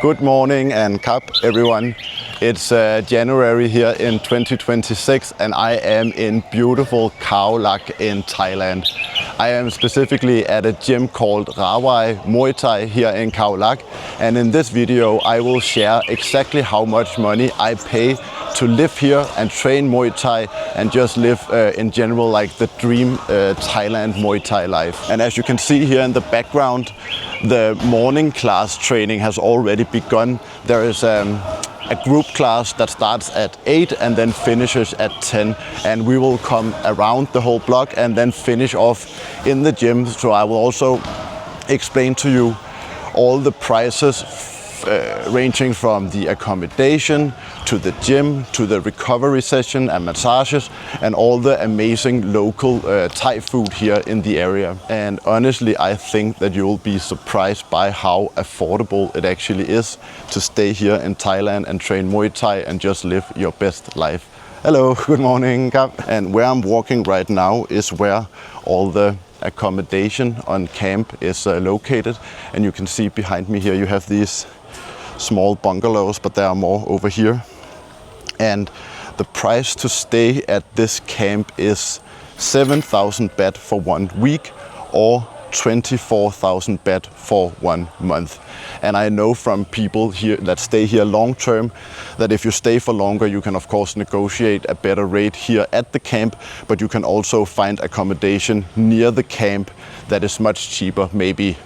Good morning and Kap everyone. It's January here in 2026 and I am in beautiful Khao Lak in Thailand. I am specifically at a gym called Rawai Muay Thai here in Khao Lak, and in this video I will share exactly how much money I pay to live here and train Muay Thai and just live in general like the dream Thailand Muay Thai life. And as you can see here in the background, the morning class training has already begun. There is a group class that starts at 8 and then finishes at 10, and we will come around the whole block and then finish off in the gym. So I will also explain to you all the prices ranging from the accommodation to the gym to the recovery session and massages and all the amazing local Thai food here in the area. And honestly, I think that you will be surprised by how affordable it actually is to stay here in Thailand and train Muay Thai and just live your best life. Hello, good morning, Kap. And where I'm walking right now is where all the accommodation on camp is located. And you can see behind me here you have these small bungalows, but there are more over here. And the price to stay at this camp is 7,000 baht for 1 week or 24,000 baht for 1 month. And I know from people here that stay here long term that if you stay for longer, you can of course negotiate a better rate here at the camp, but you can also find accommodation near the camp that is much cheaper, maybe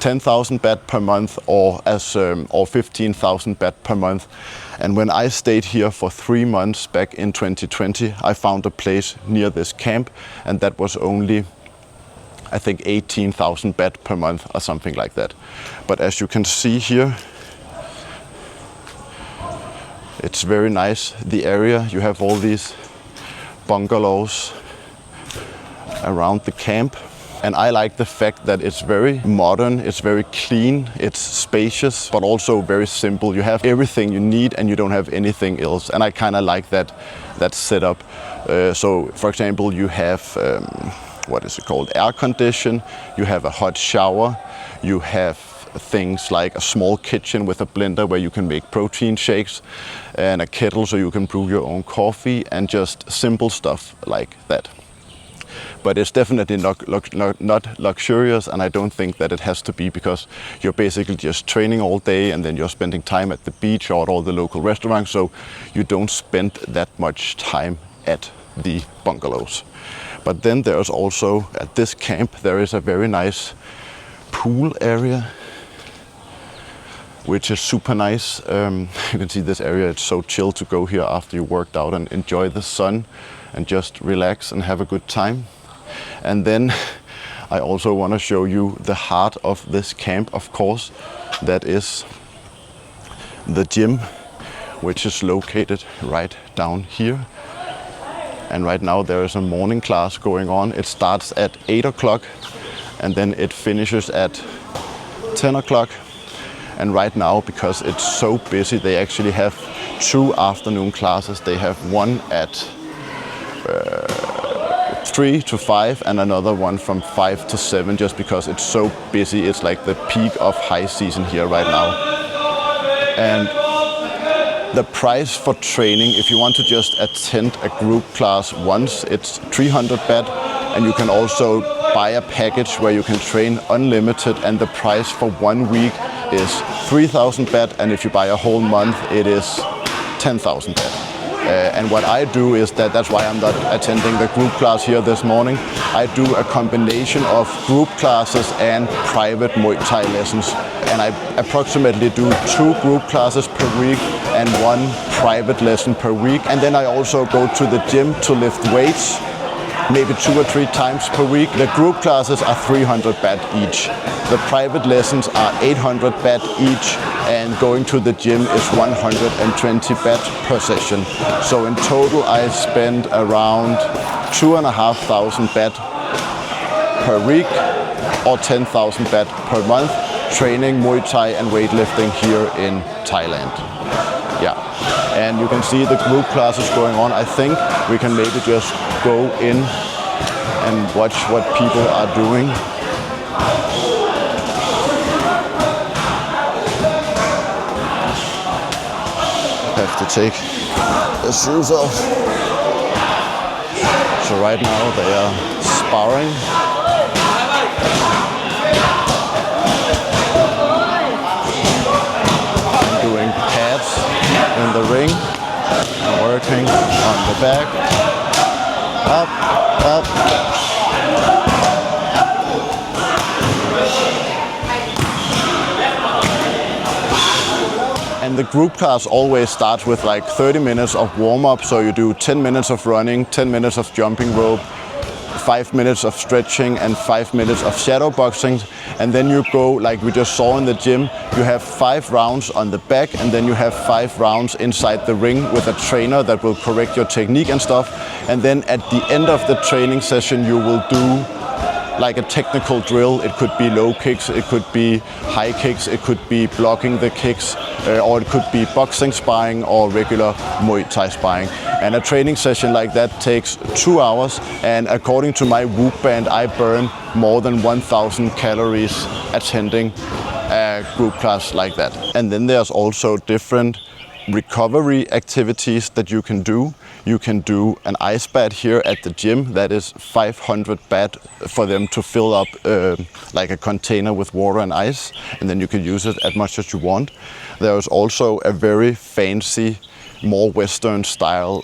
10,000 baht per month or 15,000 baht per month. And when I stayed here for 3 months back in 2020, I found a place near this camp, and that was only, I think, 18,000 baht per month or something like that. But as you can see here, it's very nice, the area. You have all these bungalows around the camp. And I like the fact that it's very modern, it's very clean, it's spacious, but also very simple. You have everything you need and you don't have anything else. And I kind of like that setup. So for example, you have, what is it called? Air condition, you have a hot shower, you have things like a small kitchen with a blender where you can make protein shakes, and a kettle so you can brew your own coffee, and just simple stuff like that. But it's definitely not luxurious, and I don't think that it has to be, because you're basically just training all day and then you're spending time at the beach or at all the local restaurants, so you don't spend that much time at the bungalows. But then there's also, at this camp, there is a very nice pool area, which is super nice. You can see this area, it's so chill to go here after you worked out and enjoy the sun and just relax and have a good time. And then I also want to show you the heart of this camp, of course. That is the gym, which is located right down here. And right now there is a morning class going on. It starts at 8 o'clock and then it finishes at 10 o'clock. And right now, because it's so busy, they actually have 2 afternoon classes. They have one at 3 to 5 and another one from 5 to 7, just because it's so busy. It's like the peak of high season here right now. And the price for training, if you want to just attend a group class once, it's 300 baht, and you can also buy a package where you can train unlimited, and the price for 1 week is 3,000 baht, and if you buy a whole month it is 10,000 baht. And what I do is that's why I'm not attending the group class here this morning. I do a combination of group classes and private Muay Thai lessons. And I approximately do 2 group classes per week and 1 private lesson per week. And then I also go to the gym to lift weights, maybe 2 or 3 times per week. The group classes are 300 baht each. The private lessons are 800 baht each, and going to the gym is 120 baht per session. So in total I spend around 2,500 baht per week or 10,000 baht per month training Muay Thai and weightlifting here in Thailand. Yeah, and you can see the group classes going on. I think we can maybe just go in and watch what people are doing. have to take the shoes off. So right now they are sparring. I'm doing pads in the ring. I'm working on the back. Up, up. And the group class always starts with like 30 minutes of warm-up. So you do 10 minutes of running, 10 minutes of jumping rope, 5 minutes of stretching and 5 minutes of shadow boxing. And then you go, like we just saw in the gym, you have 5 rounds on the back and then you have 5 rounds inside the ring with a trainer that will correct your technique and stuff. And then at the end of the training session, you will do like a technical drill. It could be low kicks, it could be high kicks, it could be blocking the kicks, or it could be boxing sparring or regular Muay Thai sparring. And a training session like that takes 2 hours, and according to my Whoop band, I burn more than 1,000 calories attending a group class like that. And then there's also different recovery activities that you can do. You can do an Icebath here at the gym. That is 500 baht for them to fill up like a container with water and ice, and then you can use it as much as you want. There is also a very fancy, more Western style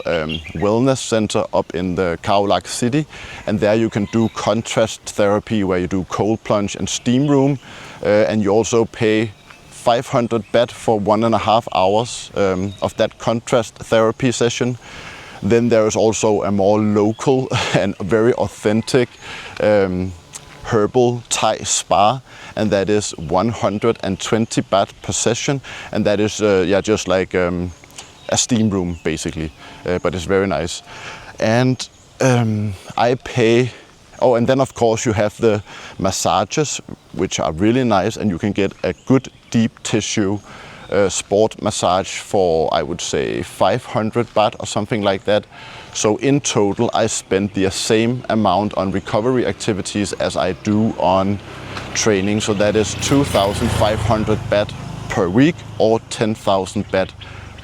wellness center up in the Khao Lak city, and there you can do contrast therapy where you do cold plunge and steam room, and you also pay 500 baht for 1.5 hours of that contrast therapy session. Then there is also a more local and very authentic herbal Thai spa, and that is 120 baht per session, and that is just like a steam room basically, but it's very nice. And I pay. Oh, and then of course you have the massages, which are really nice, and you can get a good deep tissue sport massage for, I would say, 500 baht or something like that. So in total, I spend the same amount on recovery activities as I do on training. So that is 2,500 baht per week or 10,000 baht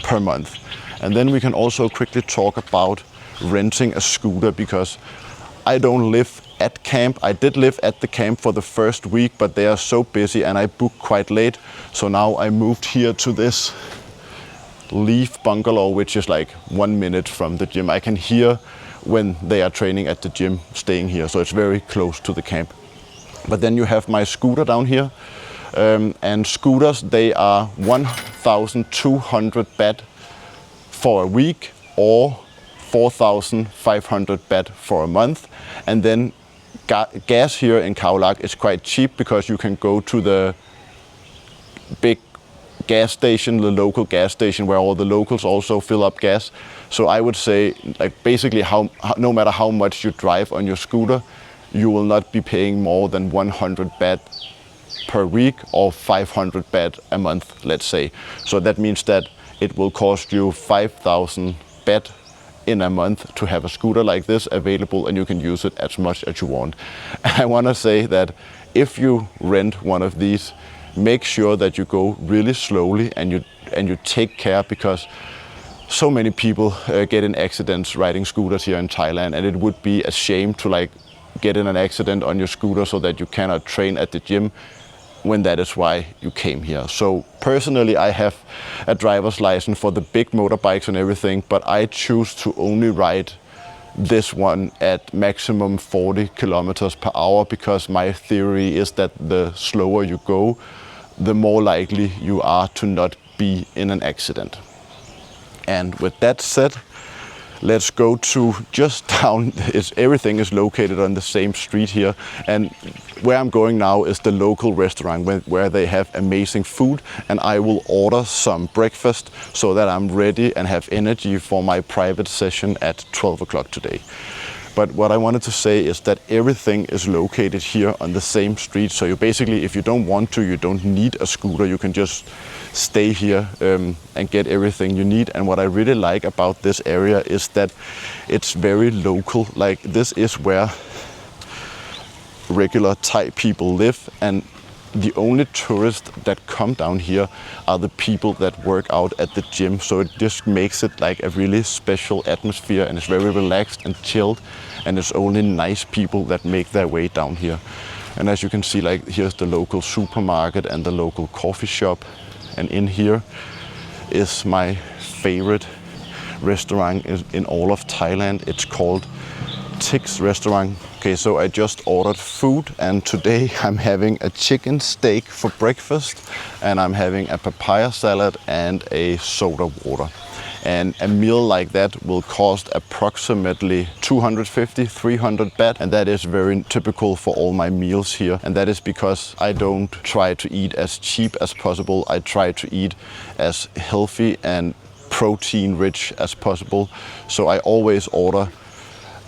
per month. And then we can also quickly talk about renting a scooter, because I don't live at camp. I did live at the camp for the first week, but they are so busy and I booked quite late. So now I moved here to this leaf bungalow, which is like 1 minute from the gym. I can hear when they are training at the gym staying here, so it's very close to the camp. But then you have my scooter down here, and scooters, they are 1,200 baht for a week or 4,500 baht for a month. And then gas here in Khao Lak is quite cheap, because you can go to the big gas station, the local gas station, where all the locals also fill up gas. So I would say, like, basically no matter how much you drive on your scooter, you will not be paying more than 100 baht per week or 500 baht a month, let's say. So that means that it will cost you 5,000 baht in a month to have a scooter like this available, and you can use it as much as you want. And I want to say that if you rent one of these, make sure that you go really slowly and you take care, because so many people get in accidents riding scooters here in Thailand, and it would be a shame to like get in an accident on your scooter so that you cannot train at the gym, when that is why you came here. So personally, I have a driver's license for the big motorbikes and everything, but I choose to only ride this one at maximum 40 kilometers per hour, because my theory is that the slower you go, the more likely you are to not be in an accident. And with that said, let's go to just down. Everything is located on the same street here, and where I'm going now is the local restaurant where they have amazing food, and I will order some breakfast so that I'm ready and have energy for my private session at 12 o'clock today. But what I wanted to say is that everything is located here on the same street. So you basically, if you don't want to, you don't need a scooter. You can just stay here and get everything you need. And what I really like about this area is that it's very local. Like, this is where regular Thai people live, and the only tourists that come down here are the people that work out at the gym. So it just makes it like a really special atmosphere, and it's very relaxed and chilled, and it's only nice people that make their way down here. And as you can see, like here's the local supermarket and the local coffee shop, and in here is my favorite restaurant in all of Thailand. It's called Tik's restaurant. Okay, so I just ordered food, and today I'm having a chicken steak for breakfast, and I'm having a papaya salad and a soda water. And a meal like that will cost approximately 250-300 baht, and that is very typical for all my meals here. And that is because I don't try to eat as cheap as possible. I try to eat as healthy and protein rich as possible. So I always order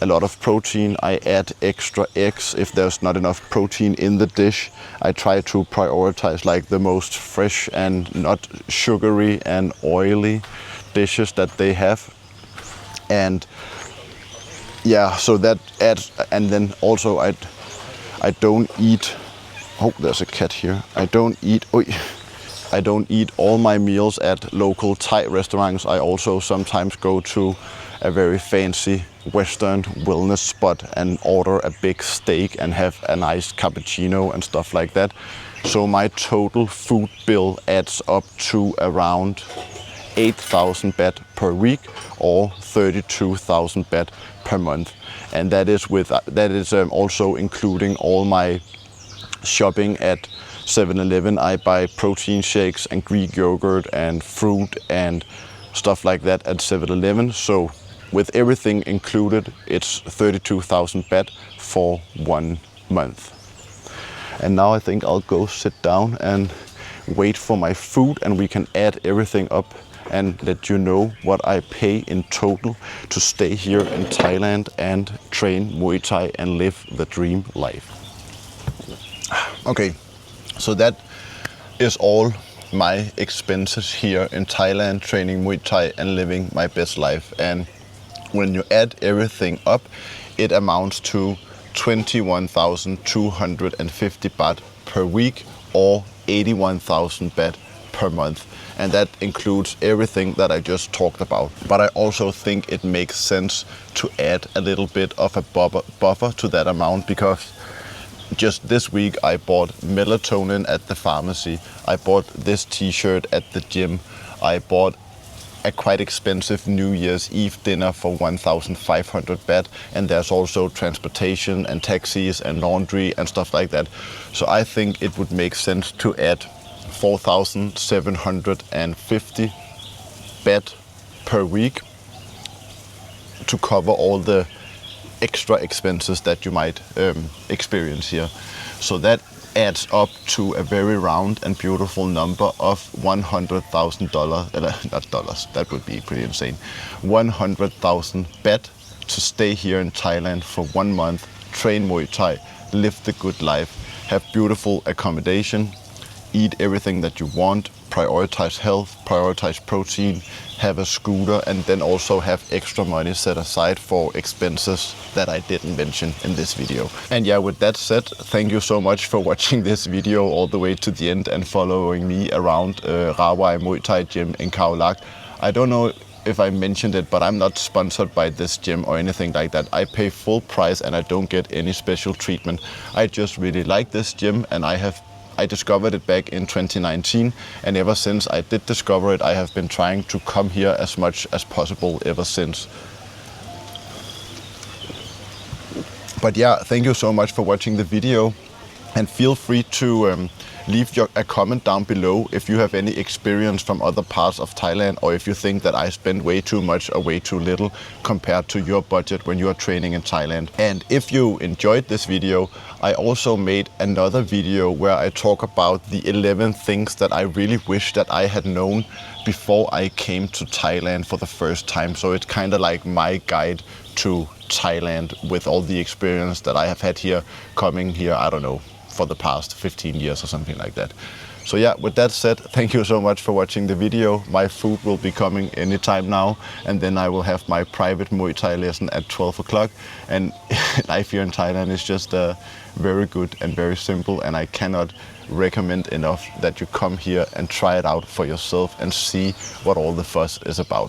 a lot of protein. I add extra eggs if there's not enough protein in the dish. I try to prioritize like the most fresh and not sugary and oily dishes that they have. And yeah, so that adds. And then also I don't eat, oh, there's a cat here. I don't eat all my meals at local Thai restaurants. I also sometimes go to a very fancy Western wellness spot and order a big steak and have a nice cappuccino and stuff like that. So my total food bill adds up to around 8,000 baht per week or 32,000 baht per month. And that is also including all my shopping at 7-Eleven. I buy protein shakes and Greek yogurt and fruit and stuff like that at 7-Eleven. So with everything included, it's 32,000 baht for 1 month. And now I think I'll go sit down and wait for my food, and we can add everything up and let you know what I pay in total to stay here in Thailand and train Muay Thai and live the dream life. Okay, so that is all my expenses here in Thailand, training Muay Thai and living my best life. And when you add everything up, it amounts to 21,250 baht per week or 81,000 baht per month. And that includes everything that I just talked about. But I also think it makes sense to add a little bit of a buffer to that amount, because just this week I bought melatonin at the pharmacy. I bought this t-shirt at the gym. I bought a quite expensive New Year's Eve dinner for 1,500 baht, and there's also transportation and taxis and laundry and stuff like that. So I think it would make sense to add 4,750 baht per week to cover all the extra expenses that you might experience here. So that adds up to a very round and beautiful number of $100,000, not dollars, that would be pretty insane, 100,000 baht to stay here in Thailand for 1 month, train Muay Thai, live the good life, have beautiful accommodation, eat everything that you want, prioritize health, prioritize protein, have a scooter, and then also have extra money set aside for expenses that I didn't mention in this video. And yeah, with that said, thank you so much for watching this video all the way to the end and following me around Rawai Muay Thai Gym in Khao Lak. I don't know if I mentioned it, but I'm not sponsored by this gym or anything like that. I pay full price and I don't get any special treatment. I just really like this gym, and I discovered it back in 2019, and ever since I did discover it, I have been trying to come here as much as possible ever since. But yeah, thank you so much for watching the video, and feel free to leave a comment down below if you have any experience from other parts of Thailand, or if you think that I spend way too much or way too little compared to your budget when you are training in Thailand. And if you enjoyed this video, I also made another video where I talk about the 11 things that I really wish that I had known before I came to Thailand for the first time. So it's kind of like my guide to Thailand with all the experience that I have had here, coming here, I don't know, for the past 15 years or something like that. So yeah, with that said, thank you so much for watching the video. My food will be coming anytime now, and then I will have my private Muay Thai lesson at 12 o'clock. And life here in Thailand is just very good and very simple, and I cannot recommend enough that you come here and try it out for yourself and see what all the fuss is about.